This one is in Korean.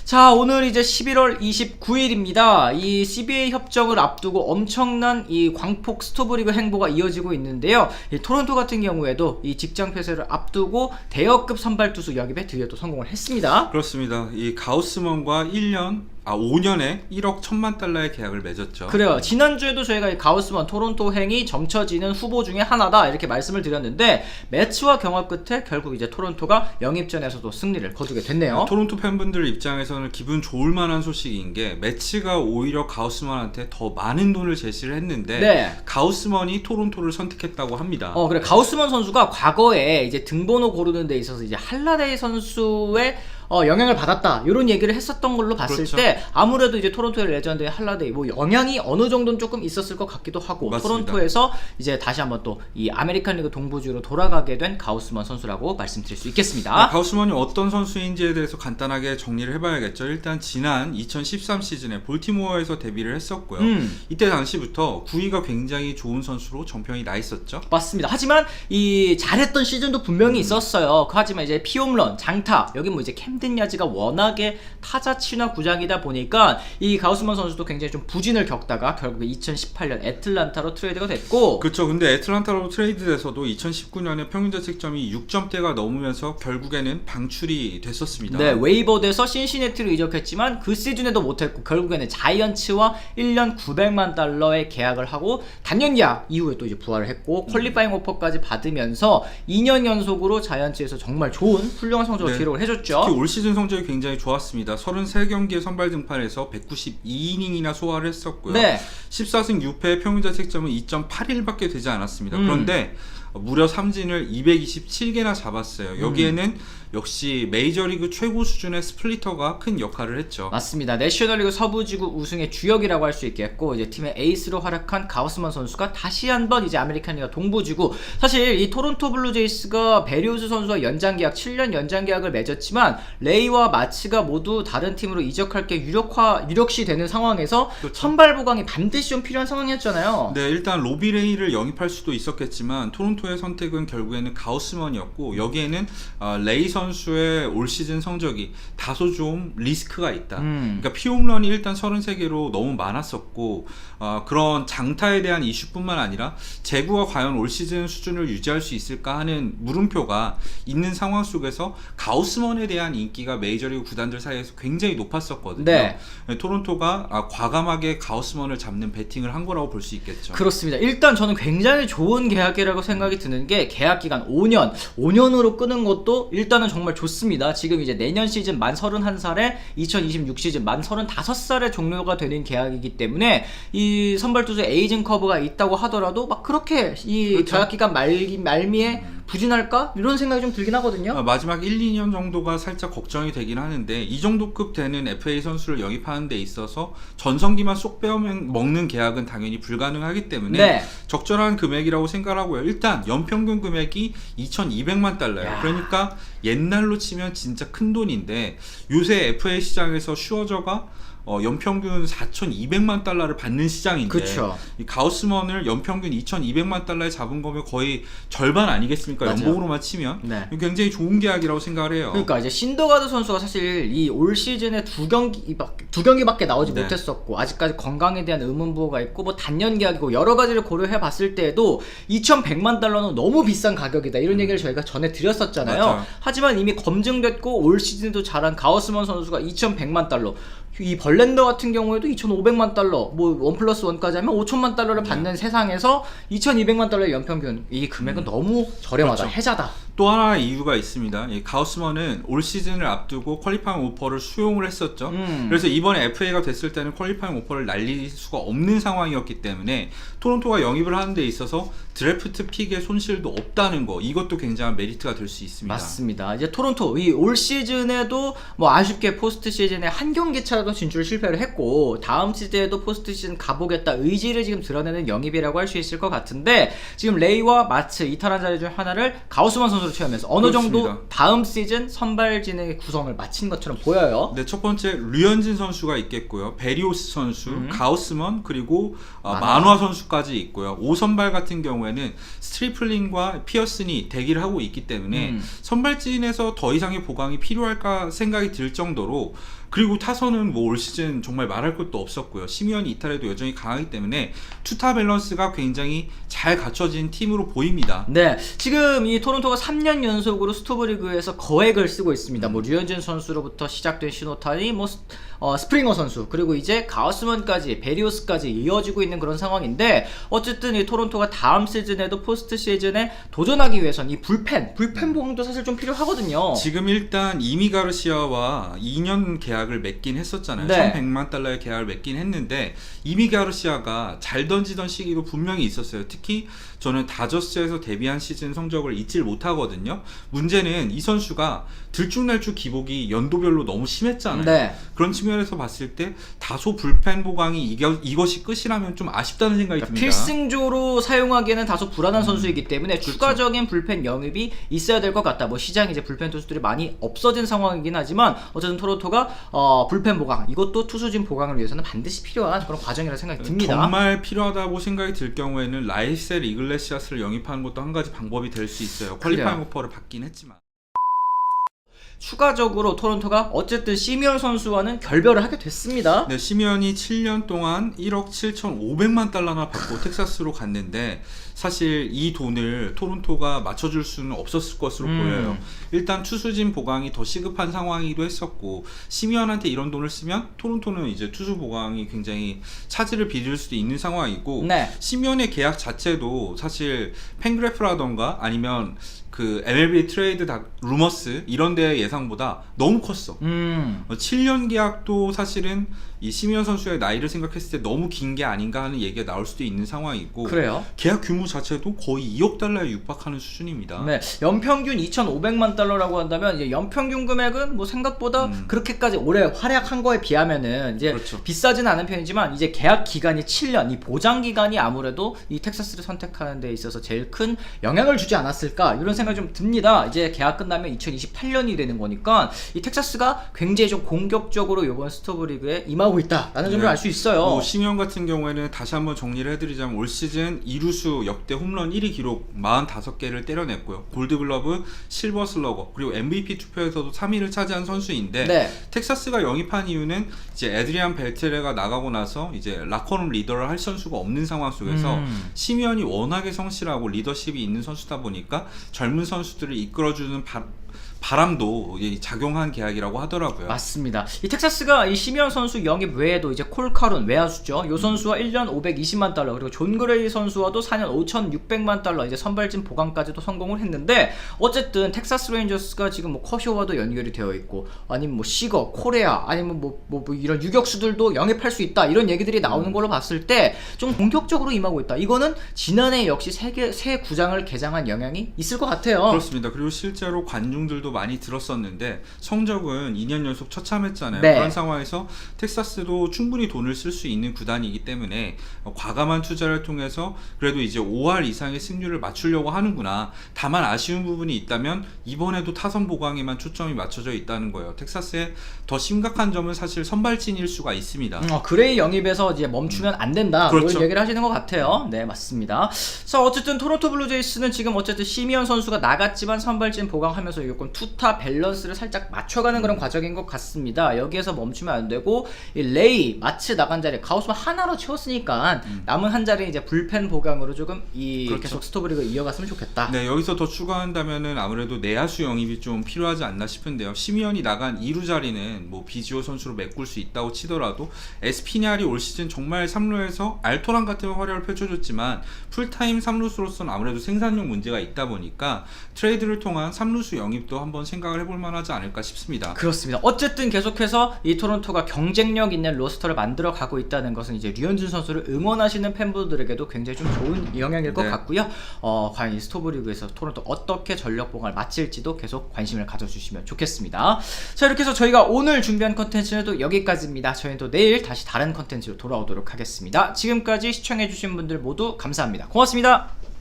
자, 오늘 이제 11월 29일입니다. 이 CBA 협정을 앞두고 엄청난 이 광폭 스토브리그 행보가 이어지고 있는데요. 이 토론토 같은 경우에도 이 직장 폐쇄를 앞두고 대여급 선발 투수 영입에 드디어 또 성공을 했습니다. 그렇습니다. 이 가우스먼과 5년에 1억 1천만 달러의 계약을 맺었죠. 그래요. 지난주에도 저희가 이 가우스먼 토론토행이 점쳐지는 후보 중에 하나다 이렇게 말씀을 드렸는데, 매치와 경합 끝에 결국 이제 토론토가 영입전에서도 승리를 거두게 됐네요. 토론토 팬분들 입장에서는 기분 좋을 만한 소식인 게, 매치가 오히려 가우스먼한테 더 많은 돈을 제시를 했는데 네. 가우스먼이 토론토를 선택했다고 합니다. 그래. 가우스먼 선수가 과거에 이제 등번호 고르는 데 있어서 이제 할라데이 선수의 영향을 받았다 이런 얘기를 했었던 걸로 봤을 그렇죠. 때, 아무래도 이제 토론토의 레전드의 할라데이 뭐 영향이 어느 정도는 조금 있었을 것 같기도 하고, 맞습니다. 토론토에서 이제 다시 한번 또 이 아메리칸 리그 동부주로 돌아가게 된 가우스먼 선수라고 말씀드릴 수 있겠습니다. 가우스먼이 어떤 선수인지에 대해서 간단하게 정리를 해봐야겠죠. 일단 지난 2013 시즌에 볼티모어에서 데뷔를 했었고요. 이때 당시부터 구위가 굉장히 좋은 선수로 정평이 나 있었죠. 맞습니다. 하지만 이 잘했던 시즌도 분명히 있었어요. 하지만 이제 피홈런, 장타, 여기 뭐 이제 캠든 야즈가 워낙에 타자 친화 구장이다 보니까 이 가우스먼 선수도 굉장히 좀 부진을 겪다가 결국에 2018년 애틀란타로 트레이드가 됐고, 그렇죠. 근데 애틀란타로 트레이드돼서도 2019년에 평균 자책점이 6점대가 넘으면서 결국에는 방출이 됐었습니다. 네, 웨이버드에서 신시내티로 이적했지만 그 시즌에도 못했고, 결국에는 자이언츠와 1년 900만 달러의 계약을 하고 단년 계약 이후에 또 이제 부활을 했고, 퀄리파잉 오퍼까지 받으면서 2년 연속으로 자이언츠에서 정말 좋은 훌륭한 성적을 기록을 해줬죠. 특히 올 시즌 성적이 굉장히 좋았습니다. 33경기에 선발 등판해서 192이닝이나 소화를 했었고요. 네. 14승 6패 평균 자책점은 2.81밖에 되지 않았습니다. 그런데 무려 삼진을 227개나 잡았어요. 여기에는 역시 메이저리그 최고 수준의 스플리터가 큰 역할을 했죠. 맞습니다. 내셔널리그 서부지구 우승의 주역이라고 할 수 있겠고, 이제 팀의 에이스로 활약한 가우스먼 선수가 다시 한번 이제 아메리칸 리그 동부지구, 사실 이 토론토 블루제이스가 베리우스 선수와 연장계약 7년 연장계약을 맺었지만 레이와 마츠가 모두 다른 팀으로 이적할 게 유력시 되는 상황에서 그렇죠. 선발 보강이 반드시 좀 필요한 상황이었잖아요. 네, 일단 로비 레이를 영입할 수도 있었겠지만 토론토의 선택은 결국에는 가우스먼이었고, 여기에는 레이 선수의 올 시즌 성적이 다소 좀 리스크가 있다. 그러니까 피홈런이 일단 33개로 너무 많았었고, 그런 장타에 대한 이슈뿐만 아니라 제구가 과연 올 시즌 수준을 유지할 수 있을까 하는 물음표가 있는 상황 속에서 가우스먼에 대한 인기가 메이저리그 구단들 사이에서 굉장히 높았었거든요. 네. 토론토가 과감하게 가우스먼을 잡는 배팅을 한 거라고 볼 수 있겠죠. 그렇습니다. 일단 저는 굉장히 좋은 계약이라고 생각이 드는 게, 계약 기간 5년으로 끄는 것도 일단은 정말 좋습니다. 지금 이제 내년 시즌 만 31살에 2026 시즌 만 35살에 종료가 되는 계약이기 때문에 이 선발 투수 에이징 커브가 있다고 하더라도 막 그렇게 이 그렇죠. 계약 기간 말미에 부진할까? 이런 생각이 좀 들긴 하거든요. 마지막 1, 2년 정도가 살짝 걱정이 되긴 하는데, 이 정도급 되는 FA 선수를 영입하는 데 있어서 전성기만 쏙 빼먹는 계약은 당연히 불가능하기 때문에 네. 적절한 금액이라고 생각하고요. 일단 연평균 금액이 2,200만 달러예요. 그러니까 옛날로 치면 진짜 큰 돈인데, 요새 FA 시장에서 슈어저가 연평균 4,200만 달러를 받는 시장인데, 그쵸. 이 가우스먼을 연평균 2,200만 달러에 잡은 거면 거의 절반 아니겠습니까? 맞아요. 연봉으로만 치면. 네. 굉장히 좋은 계약이라고 생각을 해요. 그러니까 이제 신더가드 선수가 사실 이 올 시즌에 두 경기밖에 나오지 네. 못했었고, 아직까지 건강에 대한 의문부호가 있고, 뭐 단년 계약이고 여러 가지를 고려해 봤을 때에도 2,100만 달러는 너무 비싼 가격이다 이런 얘기를 저희가 전에 드렸었잖아요. 맞아요. 하지만 이미 검증됐고 올 시즌도 잘한 가우스먼 선수가 2,100만 달러, 이 벌렌더 같은 경우에도 2,500만 달러, 뭐 1+1까지 하면 5천만 달러를 받는 세상에서 2,200만 달러의 연평균, 이 금액은 너무 저렴하다, 그렇죠. 해자다. 또 하나의 이유가 있습니다. 이 가우스먼은 올 시즌을 앞두고 퀄리파잉 오퍼를 수용을 했었죠. 그래서 이번에 FA가 됐을 때는 퀄리파잉 오퍼를 날릴 수가 없는 상황이었기 때문에 토론토가 영입을 하는 데 있어서 드래프트 픽의 손실도 없다는 거, 이것도 굉장한 메리트가 될 수 있습니다. 맞습니다. 이제 토론토 이 올 시즌에도 뭐 아쉽게 포스트 시즌에 한 경기 차라도 진출 실패를 했고, 다음 시즌에도 포스트 시즌 가보겠다 의지를 지금 드러내는 영입이라고 할 수 있을 것 같은데, 지금 레이와 마츠 이탈한 자리 중 하나를 가우스먼 선수로 채우면서 어느 그렇습니다. 정도 다음 시즌 선발 진행의 구성을 마친 것처럼 보여요. 네, 첫 번째 류현진 선수가 있겠고요. 베리오스 선수, 가우스먼, 그리고 만화 선수까지 있고요. 5선발 같은 경우에 경우에는 스트리플린과 피어슨이 대기를 하고 있기 때문에 선발진에서 더 이상의 보강이 필요할까 생각이 들 정도로, 그리고 타선은 뭐 올 시즌 정말 말할 것도 없었고요. 시미언이 이탈해도 여전히 강하기 때문에 투타 밸런스가 굉장히 잘 갖춰진 팀으로 보입니다. 네, 지금 이 토론토가 3년 연속으로 스토브리그에서 거액을 쓰고 있습니다. 뭐 류현진 선수로부터 시작된 신호탄이 뭐 스프링어 선수, 그리고 이제 가우스먼까지, 베리오스까지 이어지고 있는 그런 상황인데, 어쨌든 이 토론토가 다음 시즌에도 포스트 시즌에 도전하기 위해선 이 불펜 보강도 사실 좀 필요하거든요. 지금 일단 이미 가르시아와 2년 계약을 맺긴 했었잖아요. 네. 1100만 달러의 계약을 맺긴 했는데, 이미 가르시아가 잘 던지던 시기도 분명히 있었어요. 특히 저는 다저스에서 데뷔한 시즌 성적을 잊질 못하거든요. 문제는 이 선수가 들쭉날쭉 기복이 연도별로 너무 심했잖아요. 네. 그런 측면에서 봤을 때 다소 불펜 보강이 이것이 끝이라면 좀 아쉽다는 생각이 듭니다. 필승조로 사용하기에는 다소 불안한 선수이기 때문에 그렇죠. 추가적인 불펜 영입이 있어야 될 것 같다. 뭐 시장에 이제 불펜 투수들이 많이 없어진 상황이긴 하지만, 어쨌든 토론토가 불펜 보강, 이것도 투수진 보강을 위해서는 반드시 필요한 그런 과정이라는 생각이 듭니다. 정말 필요하다고 생각이 들 경우에는 라이셀 이글레시아스를 영입하는 것도 한 가지 방법이 될 수 있어요. 퀄리파잉 오퍼를 받긴 했지만. 추가적으로 토론토가 어쨌든 시미언 선수와는 결별을 하게 됐습니다. 네, 시미언이 7년 동안 1억 7,500만 달러나 받고 텍사스로 갔는데, 사실 이 돈을 토론토가 맞춰줄 수는 없었을 것으로 보여요. 일단 투수진 보강이 더 시급한 상황이기도 했었고, 시미언한테 이런 돈을 쓰면 토론토는 이제 투수 보강이 굉장히 차질을 빚을 수도 있는 상황이고, 네. 시미언의 계약 자체도 사실 팬그래프라던가 아니면 그 MLB 트레이드 루머스 이런 데 예상보다 너무 컸어. 7년 계약도 사실은 이 시미언 선수의 나이를 생각했을 때 너무 긴 게 아닌가 하는 얘기가 나올 수도 있는 상황이고, 그래요? 계약 규모 자체도 거의 2억 달러에 육박하는 수준입니다. 네, 연평균 2,500만 달러라고 한다면 이제 연평균 금액은 뭐 생각보다 그렇게까지 오래 활약한 거에 비하면은 이제 그렇죠. 비싸지는 않은 편이지만, 이제 계약 기간이 7년, 이 보장 기간이 아무래도 이 텍사스를 선택하는 데 있어서 제일 큰 영향을 주지 않았을까, 이런 생각이 좀 듭니다. 이제 계약 끝나면 2028년이 되는 거니까 이 텍사스가 굉장히 좀 공격적으로 이번 스토브리그에 임하고 있다라는 점을 알 수 있어요. 시미언 같은 경우에는 다시 한번 정리를 해드리자면, 올 시즌 2루수 역대 홈런 1위 기록 45개를 때려냈고요. 골드글러브, 실버 슬러거, 그리고 MVP 투표에서도 3위를 차지한 선수인데, 네. 텍사스가 영입한 이유는 이제 에드리안 벨트레가 나가고 나서 이제 라커룸 리더를 할 선수가 없는 상황 속에서 시미언이 워낙에 성실하고 리더십이 있는 선수다 보니까 젊은 선수들을 이끌어주는 바람도 작용한 계약이라고 하더라고요. 맞습니다. 이 텍사스가 이 시미언 선수 영입 외에도 이제 콜 카론 외야수죠. 이 선수와 1년 520만 달러, 그리고 존 그레이 선수와도 4년 5,600만 달러 이제 선발진 보강까지도 성공을 했는데, 어쨌든 텍사스 레인저스가 지금 뭐 커쇼와도 연결이 되어 있고, 아니면 뭐 시거, 코레아, 아니면 뭐 이런 유격수들도 영입할 수 있다, 이런 얘기들이 나오는 걸로 봤을 때 좀 공격적으로 임하고 있다. 이거는 지난해 역시 새 구장을 개장한 영향이 있을 것 같아요. 그렇습니다. 그리고 실제로 관중들도 많이 들었었는데 성적은 2년 연속 처참했잖아요. 네. 그런 상황에서 텍사스도 충분히 돈을 쓸 수 있는 구단이기 때문에 과감한 투자를 통해서 그래도 이제 5할 이상의 승률을 맞추려고 하는구나. 다만 아쉬운 부분이 있다면 이번에도 타선 보강에만 초점이 맞춰져 있다는 거예요. 텍사스의 더 심각한 점은 사실 선발진일 수가 있습니다. 그레이 영입에서 이제 멈추면 안 된다, 그렇죠. 이런 얘기를 하시는 것 같아요. 네, 맞습니다. 자, 어쨌든 토론토 블루제이스는 지금 어쨌든 시미언 선수가 나갔지만 선발진 보강하면서 요건 투타 밸런스를 살짝 맞춰가는 그런 과정인 것 같습니다. 여기에서 멈추면 안 되고, 이 레이, 마츠 나간 자리 가우스만 하나로 채웠으니까 남은 한 자리 이제 불펜 보강으로 조금 그렇죠. 계속 스토브리그 이어갔으면 좋겠다. 네, 여기서 더 추가한다면은 아무래도 내야수 영입이 좀 필요하지 않나 싶은데요. 시미언이 나간 2루 자리는 뭐 비지오 선수로 메꿀 수 있다고 치더라도, 에스피냐리 올 시즌 정말 3루에서 알토란 같은 활약을 펼쳐줬지만 풀타임 3루수로서는 아무래도 생산력 문제가 있다 보니까 트레이드를 통한 3루수 영입도 한번 생각을 해볼 만하지 않을까 싶습니다. 그렇습니다. 어쨌든 계속해서 이 토론토가 경쟁력 있는 로스터를 만들어 가고 있다는 것은 이제 류현진 선수를 응원하시는 팬분들에게도 굉장히 좀 좋은 영향일 것 네. 같고요. 과연 이 스토브리그에서 토론토 어떻게 전력 보강을 마칠지도 계속 관심을 가져주시면 좋겠습니다. 자, 이렇게 해서 저희가 오늘 준비한 컨텐츠는 또 여기까지입니다. 저희는 또 내일 다시 다른 컨텐츠로 돌아오도록 하겠습니다. 지금까지 시청해주신 분들 모두 감사합니다. 고맙습니다.